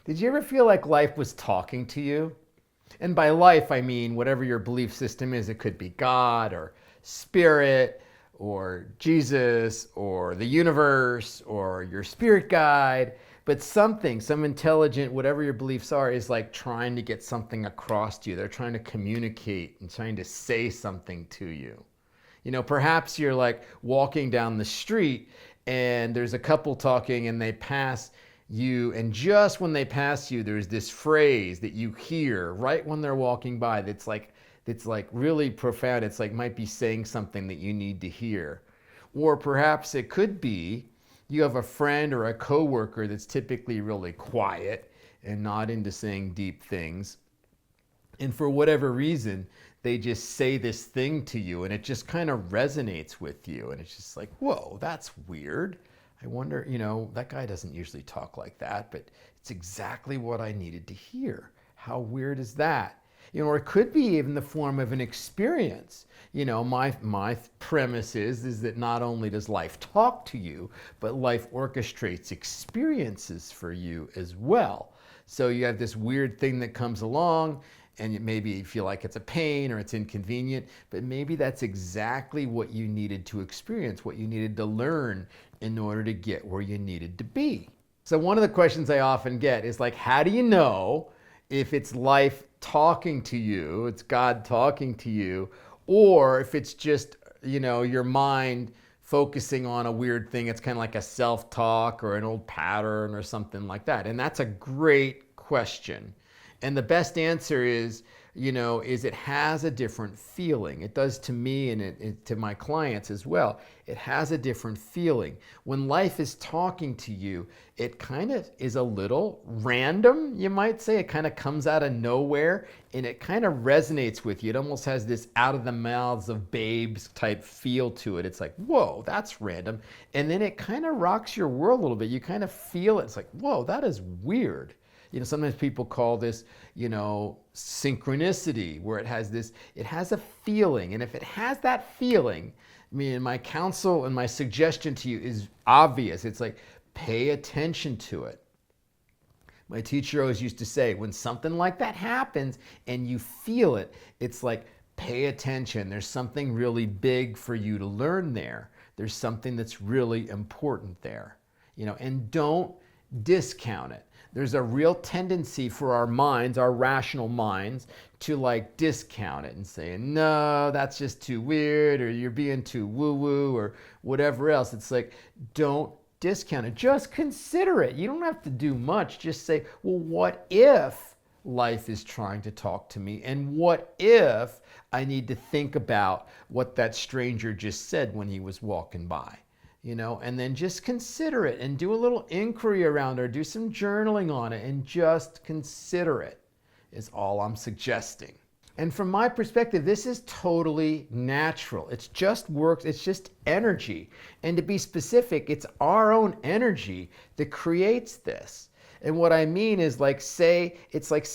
Did you ever feel like life was talking to you? And by life, I mean whatever your belief system is. It could be God or spirit or Jesus or the universe or your spirit guide. But something, some intelligent, whatever your beliefs are, is like trying to get something across to you. They're trying to communicate and trying to say something to you. You know, perhaps you're like walking down the street and there's a couple talking and they pass you, and just when they pass you, there's this phrase that you hear right when they're walking by that's like really profound. It's like might be saying something that you need to hear. Or perhaps it could be you have a friend or a coworker that's typically really quiet and not into saying deep things. And for whatever reason, they just say this thing to you and it just kind of resonates with you. And it's just like, whoa, that's weird. I wonder, that guy doesn't usually talk like that, but it's exactly what I needed to hear. How weird is that? Or it could be even the form of an experience. My premise is that not only does life talk to you, but life orchestrates experiences for you as well. So you have this weird thing that comes along, and maybe you feel like it's a pain or it's inconvenient, but maybe that's exactly what you needed to experience, what you needed to learn in order to get where you needed to be. So one of the questions I often get is like, how do you know if it's life talking to you, it's God talking to you, or if it's just, your mind focusing on a weird thing? It's kind of like a self-talk or an old pattern or something like that. And that's a great question. And the best answer is it has a different feeling. It does to me, and it to my clients as well. It has a different feeling. When life is talking to you, it kind of is a little random, you might say. It kind of comes out of nowhere and it kind of resonates with you. It almost has this out of the mouths of babes type feel to it. It's like, whoa, that's random. And then it kind of rocks your world a little bit. You kind of feel it. It's like, whoa, that is weird. Sometimes people call this, synchronicity, where it has a feeling. And if it has that feeling, my counsel and my suggestion to you is obvious. It's like, pay attention to it. My teacher always used to say, when something like that happens and you feel it, it's like, pay attention. There's something really big for you to learn there. There's something that's really important there, and don't discount it. There's a real tendency for our minds, our rational minds, to like discount it and say, no, that's just too weird, or you're being too woo-woo, or whatever else. It's like, don't discount it. Just consider it. You don't have to do much. Just say, well, what if life is trying to talk to me? And what if I need to think about what that stranger just said when he was walking by? And then just consider it and do a little inquiry around it, or do some journaling on it, and just consider it is all I'm suggesting. And from my perspective, this is totally natural. It's just works. It's just energy. And to be specific, it's our own energy that creates this. And what I mean is say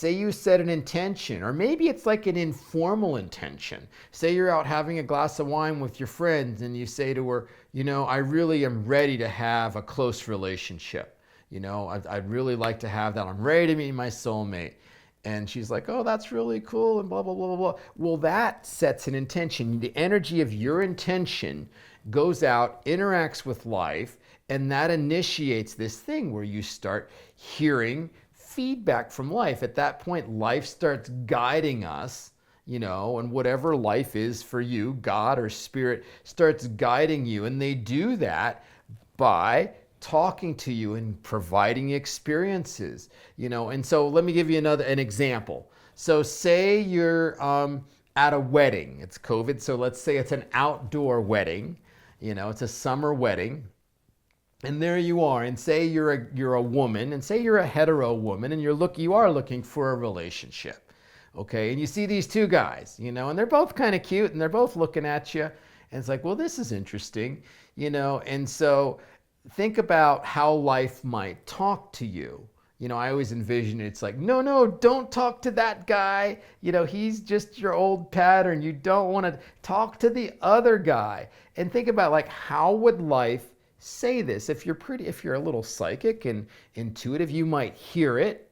you set an intention, or maybe it's like an informal intention. Say you're out having a glass of wine with your friends and you say to her, I really am ready to have a close relationship. I'd really like to have that. I'm ready to meet my soulmate. And she's like, oh, that's really cool, and blah, blah, blah, blah, blah. Well, that sets an intention. The energy of your intention goes out, interacts with life, and that initiates this thing where you start hearing feedback from life. At that point, life starts guiding us, and whatever life is for you, God or spirit starts guiding you. And they do that by talking to you and providing experiences, And so let me give you an example. So say you're at a wedding. It's COVID, so let's say it's an outdoor wedding. It's a summer wedding. And there you are, and say you're a woman, and say you're a hetero woman, and you are looking for a relationship, okay? And you see these two guys, and they're both kind of cute, and they're both looking at you, and it's like, well, this is interesting, And so think about how life might talk to you. I always envision it's like, no, don't talk to that guy. He's just your old pattern. You don't want to talk to the other guy. And think about how would life say this? If you're a little psychic and intuitive, you might hear it,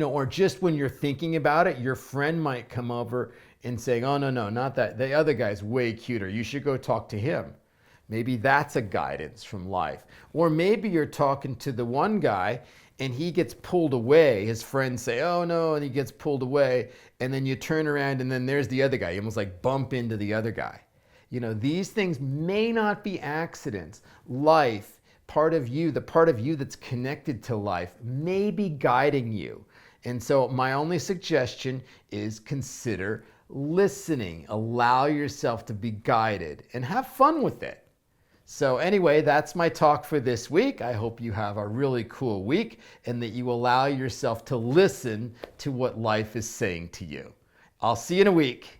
Or just when you're thinking about it, your friend might come over and say, oh, no, no, not that. The other guy's way cuter. You should go talk to him. Maybe that's a guidance from life. Or maybe you're talking to the one guy and he gets pulled away. His friends say, oh no, and he gets pulled away. And then you turn around and then there's the other guy. You almost like bump into the other guy. These things may not be accidents. Life, the part of you that's connected to life, may be guiding you. And so my only suggestion is consider listening. Allow yourself to be guided and have fun with it. So anyway, that's my talk for this week. I hope you have a really cool week and that you allow yourself to listen to what life is saying to you. I'll see you in a week.